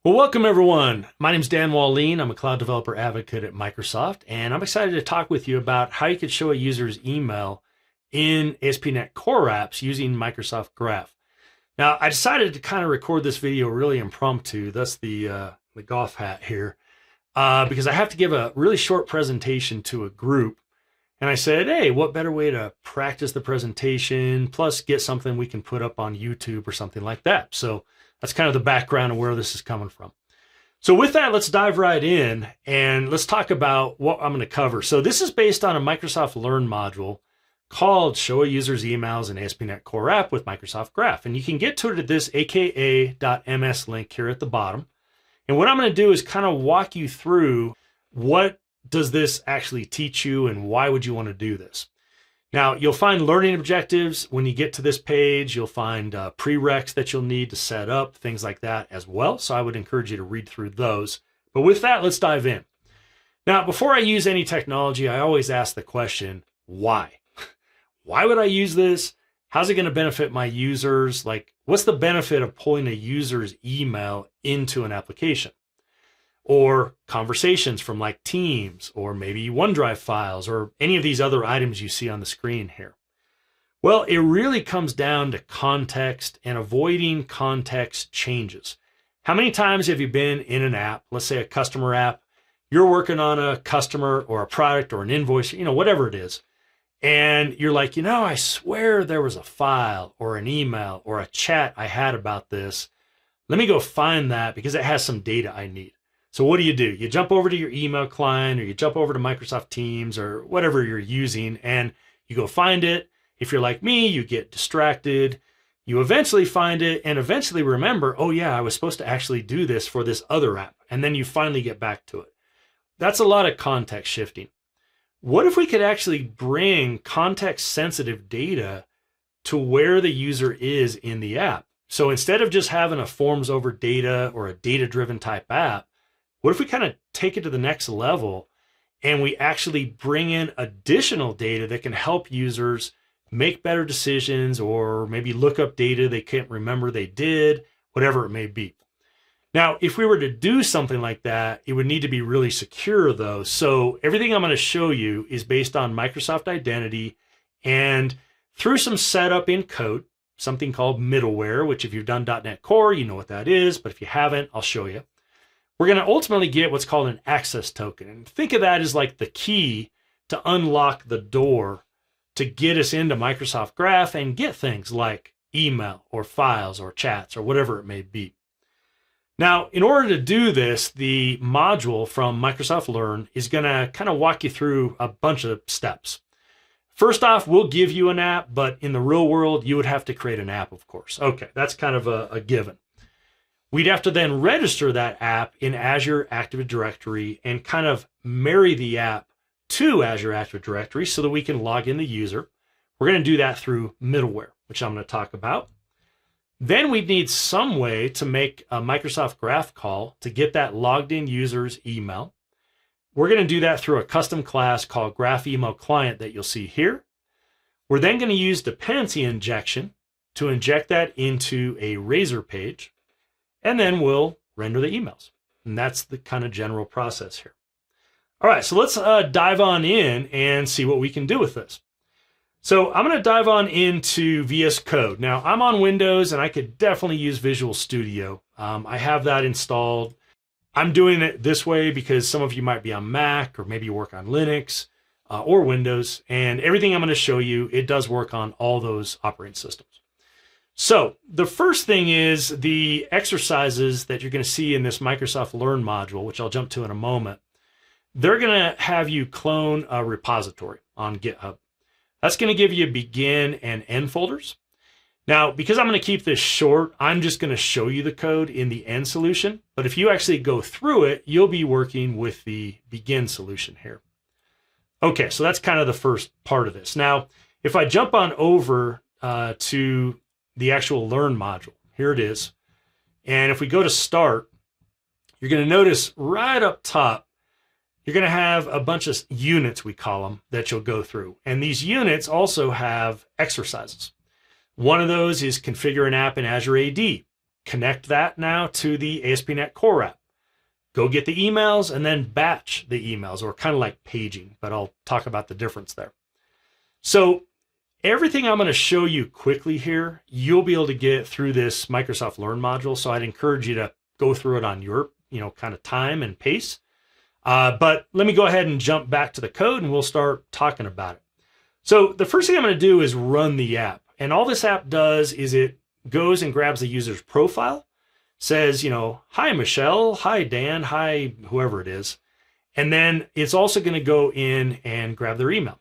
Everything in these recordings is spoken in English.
Well, welcome everyone. My name is Dan Wallin. I'm a cloud developer advocate at Microsoft, and I'm excited to talk with you about how you could show a user's email in ASP.NET Core apps using Microsoft Graph. Now, I decided to kind of record this video really impromptu, thus the golf hat here, because I have to give a really short presentation to a group. And I said, hey, what better way to practice the presentation, plus get something we can put up on YouTube or something like that. So that's kind of the background of where this is coming from. So with that, let's dive right in and let's talk about what I'm going to cover. So this is based on a Microsoft Learn module called Show a User's Emails in ASP.NET Core App with Microsoft Graph. And you can get to it at this aka.ms link here at the bottom. And what I'm going to do is kind of walk you through what does this actually teach you and why would you want to do this. Now, you'll find learning objectives when you get to this page. You'll find prereqs that you'll need to set up, things like that as well. So I would encourage you to read through those. But with that, let's dive in. Now, before I use any technology, I always ask the question, why? Why would I use this? How's it going to benefit my users? Like, what's the benefit of pulling a user's email into an application? Or conversations from like Teams, or maybe OneDrive files, or any of these other items you see on the screen here. Well, it really comes down to context and avoiding context changes. How many times have you been in an app, let's say a customer app, you're working on a customer or a product or an invoice, whatever it is, and you're like, I swear there was a file or an email or a chat I had about this. Let me go find that because it has some data I need. So what do? You jump over to your email client, or you jump over to Microsoft Teams or whatever you're using, and you go find it. If you're like me, you get distracted. You eventually find it and eventually remember, oh yeah, I was supposed to actually do this for this other app. And then you finally get back to it. That's a lot of context shifting. What if we could actually bring context sensitive data to where the user is in the app? So instead of just having a forms over data or a data driven type app, what if we kind of take it to the next level and we actually bring in additional data that can help users make better decisions, or maybe look up data they can't remember they did, whatever it may be. Now, if we were to do something like that, it would need to be really secure though. So everything I'm going to show you is based on Microsoft Identity and through some setup in code, something called middleware, which if you've done .NET Core, you know what that is. But if you haven't, I'll show you. We're going to ultimately get what's called an access token. And think of that as like the key to unlock the door to get us into Microsoft Graph and get things like email or files or chats or whatever it may be. Now, in order to do this, the module from Microsoft Learn is going to kind of walk you through a bunch of steps. First off, we'll give you an app, but in the real world, you would have to create an app, of course. Okay, that's kind of a given. We'd have to then register that app in Azure Active Directory and kind of marry the app to Azure Active Directory so that we can log in the user. We're going to do that through middleware, which I'm going to talk about. Then we'd need some way to make a Microsoft Graph call to get that logged in user's email. We're going to do that through a custom class called Graph Email Client that you'll see here. We're then going to use dependency injection to inject that into a Razor page. And then we'll render the emails. And that's the kind of general process here. All right, so let's dive on in and see what we can do with this. So I'm going to dive on into VS Code. Now, I'm on Windows, and I could definitely use Visual Studio. I have that installed. I'm doing it this way because some of you might be on Mac, or maybe you work on Linux or Windows. And everything I'm going to show you, it does work on all those operating systems. So the first thing is the exercises that you're going to see in this Microsoft Learn module, which I'll jump to in a moment. They're going to have you clone a repository on GitHub. That's going to give you begin and end folders. Now, because I'm going to keep this short, I'm just going to show you the code in the end solution. But if you actually go through it, you'll be working with the begin solution here. Okay, so that's kind of the first part of this. Now, if I jump on over to the actual Learn module. Here it is. And if we go to start, you're going to notice right up top, you're going to have a bunch of units, we call them, that you'll go through. And these units also have exercises. One of those is configure an app in Azure AD. connect that now to the ASP.NET Core app. Go get the emails and then batch the emails, or kind of like paging, but I'll talk about the difference there. So everything I'm going to show you quickly here, you'll be able to get through this Microsoft Learn module. So I'd encourage you to go through it on your, kind of time and pace. But let me go ahead and jump back to the code and we'll start talking about it. So the first thing I'm going to do is run the app. And all this app does is it goes and grabs the user's profile, says, hi, Michelle, hi, Dan, hi, whoever it is. And then it's also going to go in and grab their email.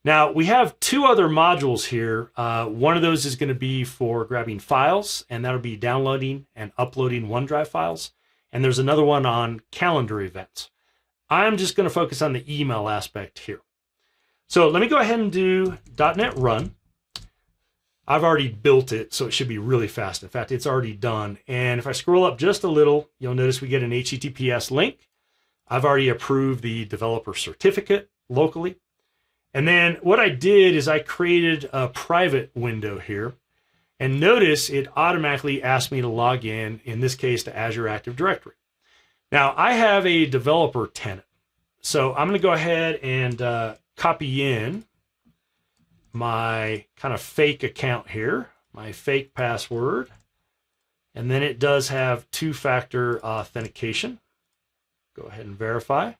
Now, we have two other modules here. One of those is going to be for grabbing files, and that'll be downloading and uploading OneDrive files. And there's another one on calendar events. I'm just going to focus on the email aspect here. So let me go ahead and do .NET Run. I've already built it, so it should be really fast. In fact, it's already done. And if I scroll up just a little, you'll notice we get an HTTPS link. I've already approved the developer certificate locally. And then what I did is I created a private window here. And notice it automatically asked me to log in this case, to Azure Active Directory. Now, I have a developer tenant. So I'm going to go ahead and copy in my kind of fake account here, my fake password. And then it does have two-factor authentication. Go ahead and verify.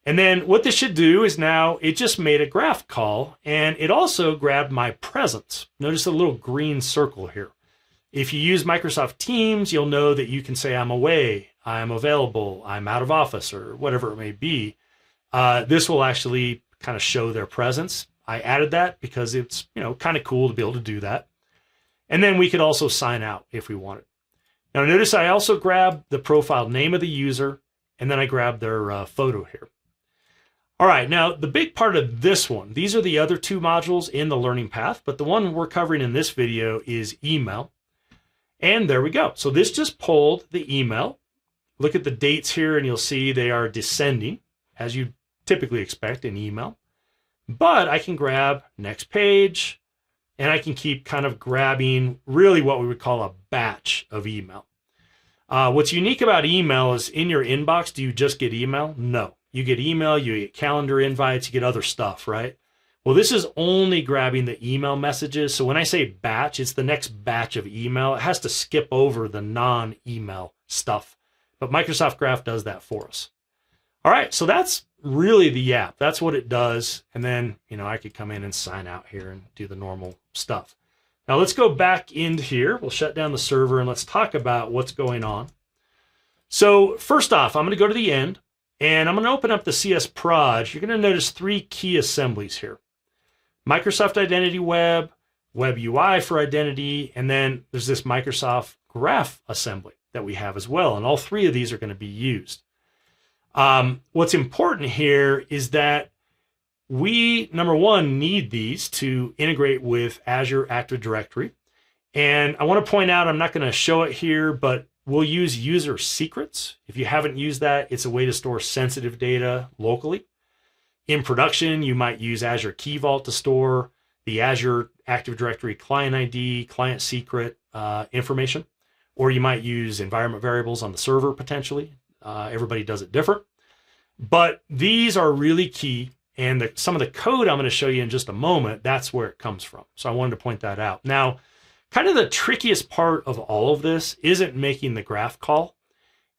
And then what this should do is now it just made a graph call, and it also grabbed my presence. Notice the little green circle here. If you use Microsoft Teams, you'll know that you can say I'm away, I'm available, I'm out of office, or whatever it may be. This will actually kind of show their presence. I added that because it's, kind of cool to be able to do that. And then we could also sign out if we wanted. Now notice I also grabbed the profile name of the user, and then I grabbed their photo here. All right, now the big part of this one, these are the other two modules in the learning path, but the one we're covering in this video is email. And there we go. So this just pulled the email. Look at the dates here and you'll see they are descending, as you typically expect in email. But I can grab next page, and I can keep kind of grabbing really what we would call a batch of email. What's unique about email is in your inbox, do you just get email? No. You get email, you get calendar invites, you get other stuff, right? Well, this is only grabbing the email messages. So when I say batch, it's the next batch of email. It has to skip over the non-email stuff. But Microsoft Graph does that for us. All right, so that's really the app. That's what it does. And then, I could come in and sign out here and do the normal stuff. Now let's go back into here. We'll shut down the server and let's talk about what's going on. So first off, I'm going to go to the end. And I'm going to open up the CS proj. You're going to notice three key assemblies here. Microsoft Identity Web, Web UI for identity, and then there's this Microsoft Graph assembly that we have as well. And all three of these are going to be used. What's important here is that we, number one, need these to integrate with Azure Active Directory. And I want to point out, I'm not going to show it here, but we'll use user secrets. If you haven't used that, it's a way to store sensitive data locally. In production, you might use Azure Key Vault to store the Azure Active Directory client ID, client secret information, or you might use environment variables on the server potentially. Everybody does it different. But these are really key, and some of the code I'm going to show you in just a moment, that's where it comes from. So I wanted to point that out. Now, kind of the trickiest part of all of this isn't making the graph call.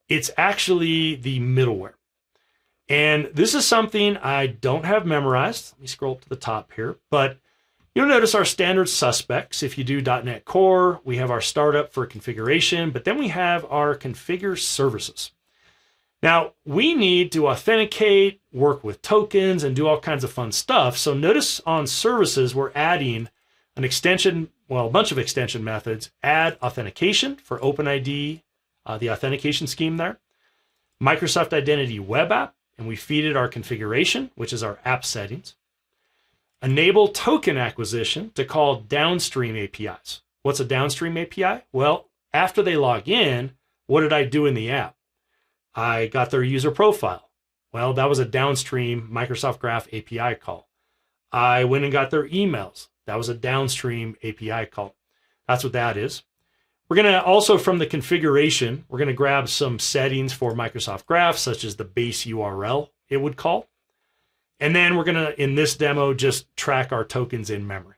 It's actually the middleware. And this is something I don't have memorized. Let me scroll up to the top here. But you'll notice our standard suspects. If you do .NET Core, we have our startup for configuration, but then we have our configure services. Now, we need to authenticate, work with tokens, and do all kinds of fun stuff. So notice on services, we're adding an extension, well, a bunch of extension methods. Add authentication for OpenID, the authentication scheme there. Microsoft Identity Web App, and we feed it our configuration, which is our app settings. Enable token acquisition to call downstream APIs. What's a downstream API? Well, after they log in, what did I do in the app? I got their user profile. Well, that was a downstream Microsoft Graph API call. I went and got their emails. That was a downstream API call. That's what that is. We're going to also, from the configuration, we're going to grab some settings for Microsoft Graph, such as the base URL it would call. And then we're going to, in this demo, just track our tokens in memory.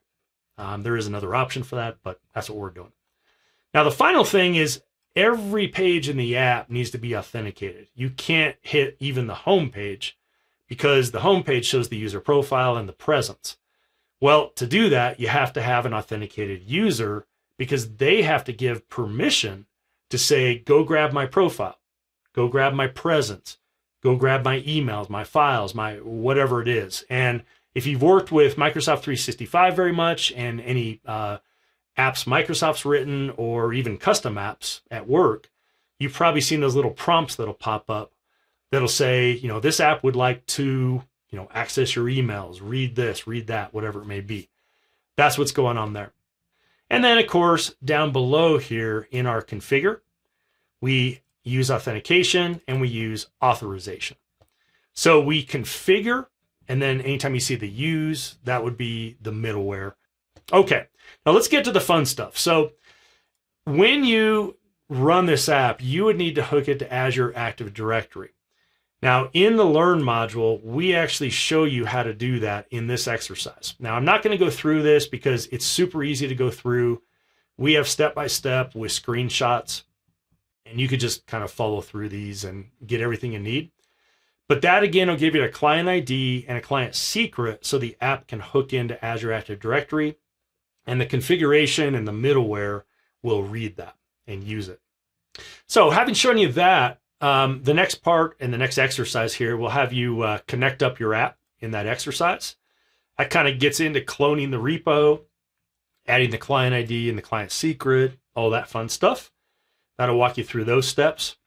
There is another option for that, but that's what we're doing. Now, the final thing is every page in the app needs to be authenticated. You can't hit even the home page because the home page shows the user profile and the presence. Well, to do that, you have to have an authenticated user because they have to give permission to say, go grab my profile, go grab my presence, go grab my emails, my files, my whatever it is. And if you've worked with Microsoft 365 very much and any apps Microsoft's written or even custom apps at work, you've probably seen those little prompts that'll pop up that'll say, this app would like to, access your emails, read this, read that, whatever it may be. That's what's going on there. And then, of course, down below here in our configure, we use authentication and we use authorization. So we configure, and then anytime you see the use, that would be the middleware. Okay, now let's get to the fun stuff. So when you run this app, you would need to hook it to Azure Active Directory. Now, in the Learn module, we actually show you how to do that in this exercise. Now, I'm not going to go through this because it's super easy to go through. We have step-by-step with screenshots, and you could just kind of follow through these and get everything you need. But that, again, will give you a client ID and a client secret so the app can hook into Azure Active Directory, and the configuration and the middleware will read that and use it. So having shown you that, the next part and the next exercise here will have you connect up your app in that exercise. That kind of gets into cloning the repo, adding the client ID and the client secret, all that fun stuff. That'll walk you through those steps.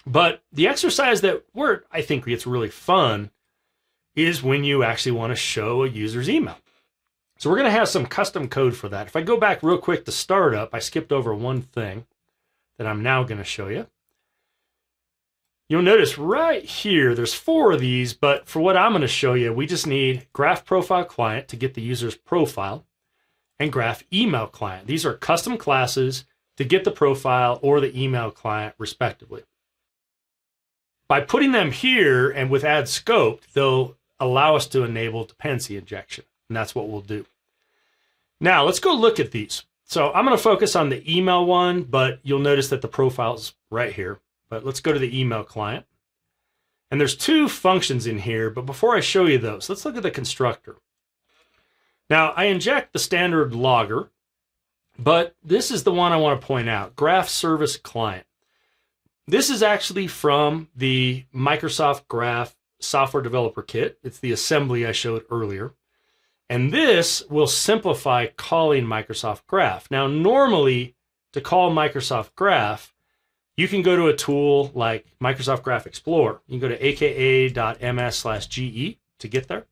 But the exercise that I think gets really fun is when you actually want to show a user's email. So we're going to have some custom code for that. If I go back real quick to startup, I skipped over one thing that I'm now going to show you. You'll notice right here, there's 4 of these, but for what I'm going to show you, we just need Graph Profile Client to get the user's profile and Graph Email Client. These are custom classes to get the profile or the email client respectively. By putting them here and with add scoped, they'll allow us to enable dependency injection, and that's what we'll do. Now let's go look at these. So I'm going to focus on the email one, but you'll notice that the profile's right here. But let's go to the email client. And there's 2 functions in here, but before I show you those, let's look at the constructor. Now, I inject the standard logger, but this is the one I want to point out, Graph Service Client. This is actually from the Microsoft Graph Software Developer Kit. It's the assembly I showed earlier. And this will simplify calling Microsoft Graph. Now, normally, to call Microsoft Graph, you can go to a tool like Microsoft Graph Explorer. You can go to aka.ms/ge to get there.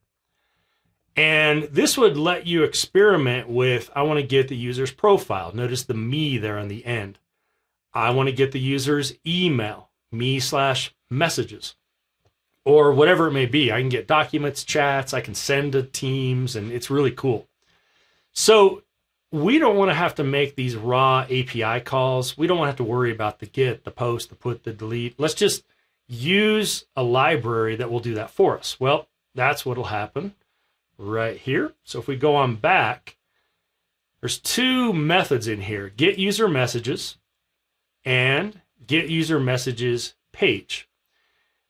And this would let you experiment with, I want to get the user's profile. Notice the me there on the end. I want to get the user's email, me/messages, or whatever it may be. I can get documents, chats, I can send to Teams, and it's really cool. So we don't want to have to make these raw API calls. We don't want to have to worry about the get, the post, the put, the delete. Let's just use a library that will do that for us. Well, that's what'll happen right here. So if we go on back, there's 2 methods in here, get user messages and get user messages page.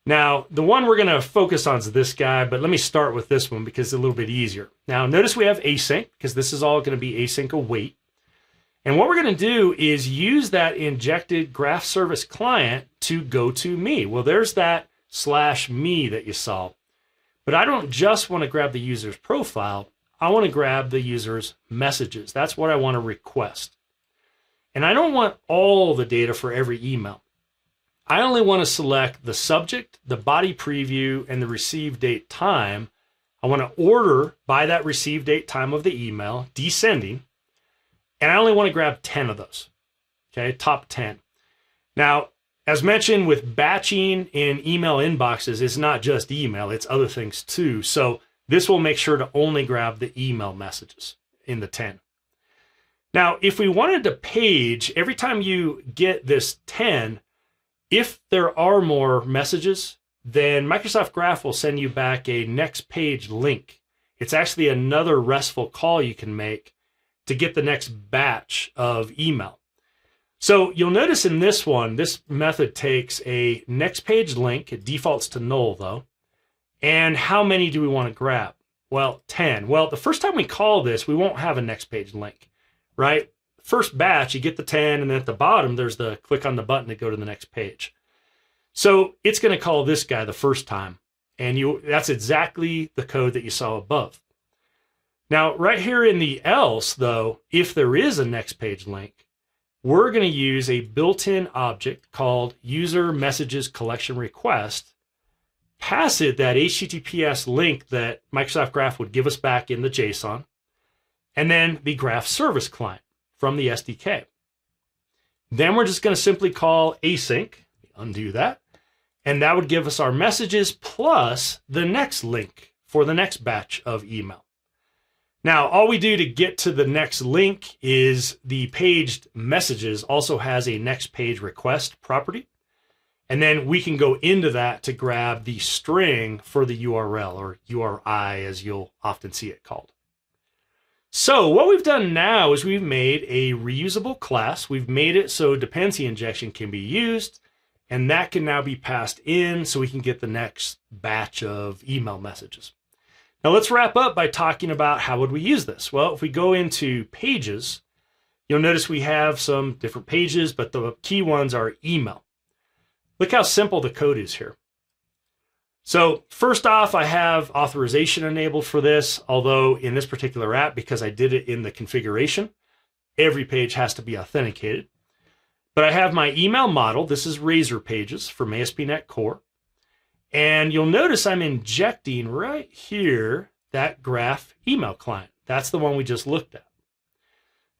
Now, the one we're going to focus on is this guy, but let me start with this one because it's a little bit easier. Now, notice we have async because this is all going to be async await. And what we're going to do is use that injected Graph Service Client to go to me. Well, there's that /me that you saw. But I don't just want to grab the user's profile. I want to grab the user's messages. That's what I want to request. And I don't want all the data for every email. I only want to select the subject, the body preview, and the receive date time. I want to order by that receive date time of the email, descending, and I only want to grab 10 of those, okay, top 10. Now, as mentioned with batching in email inboxes, it's not just email, it's other things too. So this will make sure to only grab the email messages in the 10. Now, if we wanted to page, every time you get this 10, if there are more messages, then Microsoft Graph will send you back a next page link. It's actually another RESTful call you can make to get the next batch of email. So you'll notice in this one, this method takes a next page link. It defaults to null though. And how many do we want to grab? Well, 10. Well, the first time we call this, we won't have a next page link, right? First batch, you get the 10, and then at the bottom, there's the click on the button to go to the next page. So it's going to call this guy the first time, and that's exactly the code that you saw above. Now, right here in the else, though, if there is a next page link, we're going to use a built-in object called user messages collection request, pass it that HTTPS link that Microsoft Graph would give us back in the JSON, and then the Graph service client from the SDK. Then we're just going to simply call async, undo that, and that would give us our messages plus the next link for the next batch of email. Now, all we do to get to the next link is the paged messages also has a next page request property. And then we can go into that to grab the string for the URL, or URI as you'll often see it called. So what we've done now is we've made a reusable class. We've made it so dependency injection can be used, and that can now be passed in so we can get the next batch of email messages. Now let's wrap up by talking about how would we use this. Well, if we go into pages, you'll notice we have some different pages, but the key ones are email. Look how simple the code is here. So first off, I have authorization enabled for this, although in this particular app, because I did it in the configuration, every page has to be authenticated. But I have my email model. This is Razor Pages from ASP.NET Core. And you'll notice I'm injecting right here that Graph email client. That's the one we just looked at.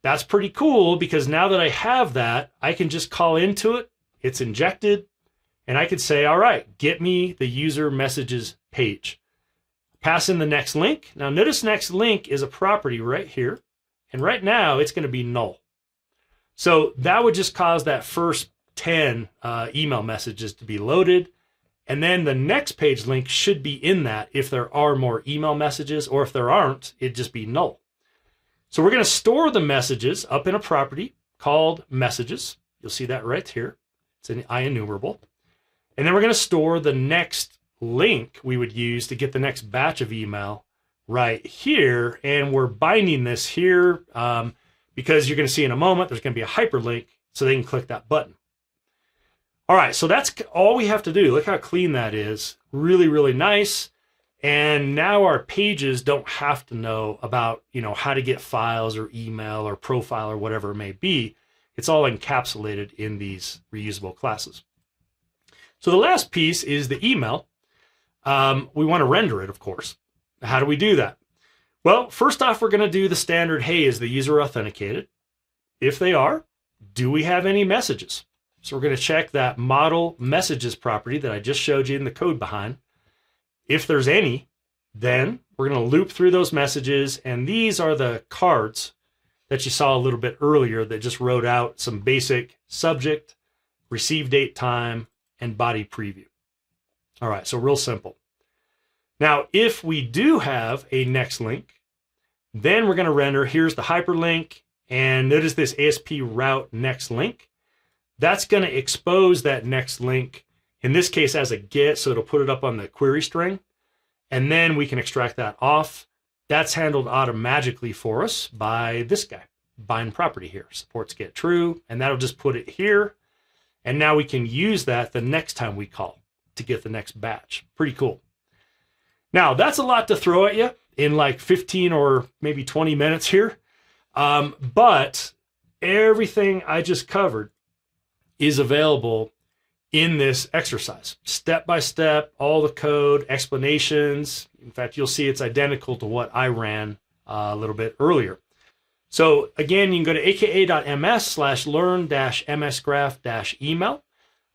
That's pretty cool because now that I have that, I can just call into it. It's injected. And I could say, all right, get me the user messages page. Pass in the next link. Now notice next link is a property right here. And right now it's going to be null. So that would just cause that first 10 email messages to be loaded. And then the next page link should be in that if there are more email messages, or if there aren't, it'd just be null. So we're going to store the messages up in a property called messages. You'll see that right here. It's an IEnumerable. And then we're going to store the next link we would use to get the next batch of email right here. And we're binding this here because you're going to see in a moment, there's going to be a hyperlink so they can click that button. All right, so that's all we have to do. Look how clean that is. Really, really nice. And now our pages don't have to know about, how to get files or email or profile or whatever it may be. It's all encapsulated in these reusable classes. So the last piece is the email. We want to render it, of course. How do we do that? Well, first off, we're going to do the standard, hey, is the user authenticated? If they are, do we have any messages? So we're going to check that model messages property that I just showed you in the code behind. If there's any, then we're going to loop through those messages. And these are the cards that you saw a little bit earlier that just wrote out some basic subject, receive date, time, and body preview. All right, so real simple. Now, if we do have a next link, then we're going to render, here's the hyperlink, and notice this ASP route next link. That's going to expose that next link, in this case as a get, so it'll put it up on the query string, and then we can extract that off. That's handled automatically for us by this guy, bind property here, supports get true, and that'll just put it here. And now we can use that the next time we call to get the next batch. Pretty cool. Now, that's a lot to throw at you in like 15 or maybe 20 minutes here. But everything I just covered is available in this exercise. Step by step, all the code, explanations. In fact, you'll see it's identical to what I ran a little bit earlier. So again, you can go to aka.ms/learn-msgraph-email.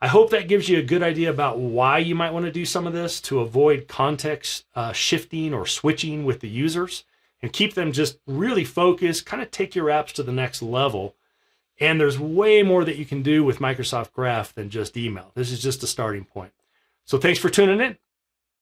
I hope that gives you a good idea about why you might want to do some of this to avoid context shifting or switching with the users. and keep them just really focused, kind of take your apps to the next level. And there's way more that you can do with Microsoft Graph than just email. This is just a starting point. So thanks for tuning in.